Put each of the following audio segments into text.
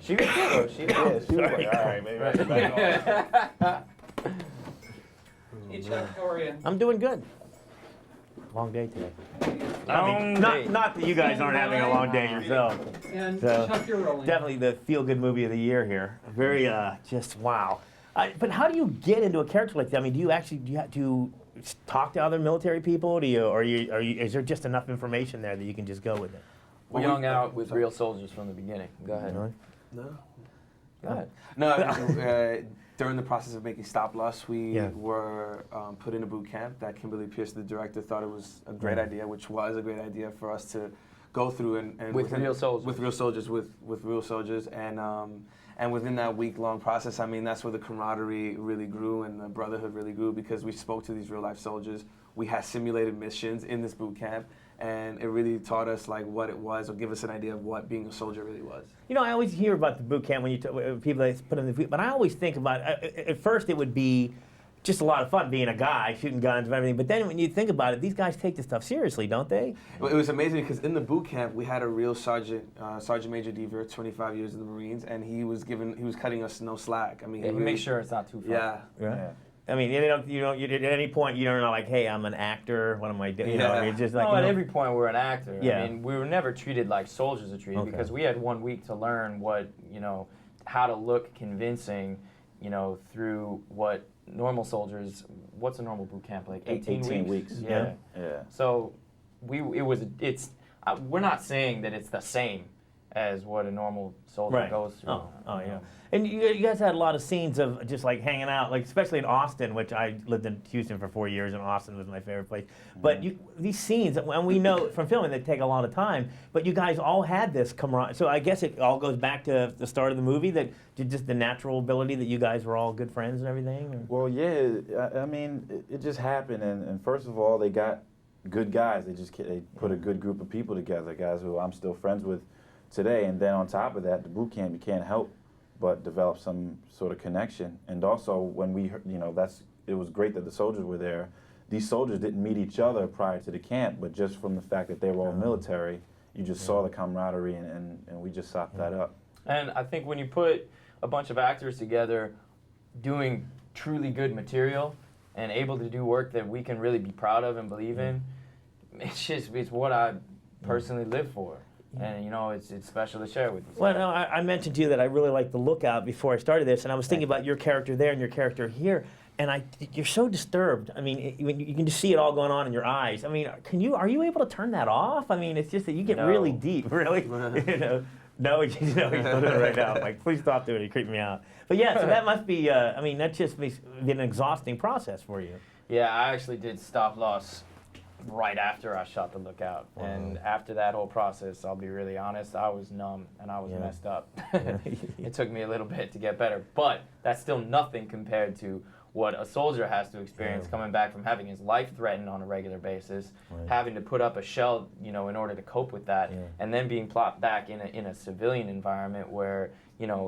She was good. She was like, all right, maybe I should back off. Hey Chuck, how are you? I'm doing good. Long day today. Long day. Not that you guys aren't having a long day yourself. And So, Chuck, you're rolling. Definitely the feel-good movie of the year here. Very, just wow. But how do you get into a character like that? I mean, do you have to talk to other military people? Is there just enough information there that you can just go with it? We hung out with real soldiers from the beginning. Go ahead. Really? No. Go ahead. No, during the process of making Stop Loss, we Yeah. were put in a boot camp that Kimberly Pierce, the director, thought it was a great idea, which was a great idea for us to go through and With real soldiers. With real soldiers, with real soldiers, and within that week-long process, I mean, that's where the camaraderie really grew and the brotherhood really grew because we spoke to these real-life soldiers. We had simulated missions in this boot camp, and it really taught us like what it was, or give us an idea of what being a soldier really was. You know, I always hear about the boot camp when people that put in the boot, but I always think about at first it would be just a lot of fun being a guy shooting guns and everything. But then when you think about it, these guys take this stuff seriously, don't they? Well, it was amazing because in the boot camp we had a real sergeant, Sergeant Major Deaver, 25 years in the Marines, and he was cutting us no slack. I mean, Yeah, he makes sure it's not too far. Yeah. Right. Yeah. I mean, at any point you don't know, like, hey, I'm an actor. What am I doing? You know, I mean, it's just like. No, at every point we're an actor. Yeah. I mean, we were never treated like soldiers are treated because we had 1 week to learn how to look convincing, through what normal soldiers. What's a normal boot camp like? 18 weeks. Yeah. So, we're not saying that it's the same as what a normal soldier goes through. Oh, yeah. And you guys had a lot of scenes of just like hanging out, like especially in Austin, which I lived in Houston for 4 years, and Austin was my favorite place. But these scenes, and we know from filming they take a lot of time, but you guys all had this camaraderie. So I guess it all goes back to the start of the movie, that just the natural ability that you guys were all good friends and everything? Or? Well, yeah, I mean, it just happened, and first of all, they got good guys. They put a good group of people together, guys who I'm still friends with today. And then on top of that, the boot camp, you can't help but develop some sort of connection. And also, when we heard, it was great that the soldiers were there. These soldiers didn't meet each other prior to the camp, but just from the fact that they were all military, you just saw the camaraderie, and we just sopped that up. And I think when you put a bunch of actors together doing truly good material and able to do work that we can really be proud of and believe in, it's what I personally live for. And it's special to share with you. Well, no, I mentioned to you that I really liked The Lookout before I started this, and I was thinking about your character there and your character here, and you're so disturbed. I mean, you can just see it all going on in your eyes. I mean, are you able to turn that off? I mean, it's just that you get really deep, really. No, he's doing it right now. I'm like, please stop doing it. You're creeping me out. But yeah, so that must be. That just been an exhausting process for you. Yeah, I actually did Stop Loss right after I shot The Lookout. Wow. And after that whole process, I'll be really honest, I was numb and I was messed up. It took me a little bit to get better, but that's still nothing compared to what a soldier has to experience coming back from having his life threatened on a regular basis, having to put up a shell, in order to cope with that, and then being plopped back in a civilian environment where,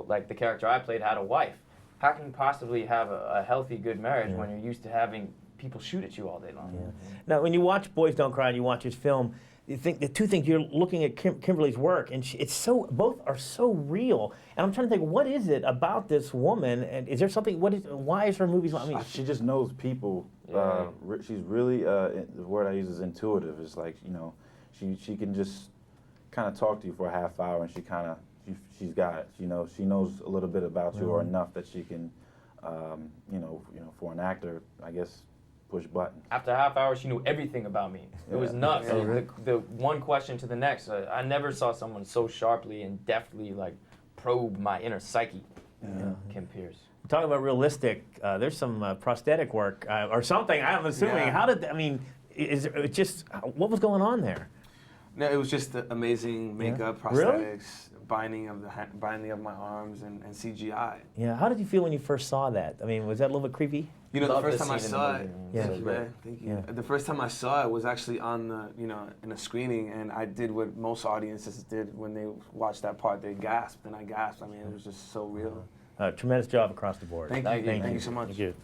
like the character I played had a wife. How can you possibly have a healthy, good marriage when you're used to having people shoot at you all day long? Now, when you watch Boys Don't Cry and you watch his film, you think the two things, you're looking at Kimberly's work, and both are so real. And I'm trying to think, what is it about this woman? And is there something? Why is her movies? I mean, she just knows people. She's really the word I use is intuitive. It's like she can just kind of talk to you for a half hour, and she's got it. She knows a little bit about you, or enough that she can, for an actor, I guess, push button. After a half hour, she knew everything about me. It was nuts. The one question to the next. I never saw someone so sharply and deftly probe my inner psyche. Kim Pierce. Talking about realistic, there's some prosthetic work or something. I'm assuming. Is it just what was going on there? No, it was just the amazing makeup, prosthetics, binding of my arms, and CGI. Yeah. How did you feel when you first saw that? I mean, was that a little bit creepy? The first time I saw it, thank you. Yeah. The first time I saw it was actually on in a screening, and I did what most audiences did when they watched that part. They gasped, and I gasped. I mean, it was just so real. Tremendous job across the board. Thank you so much. Thank you.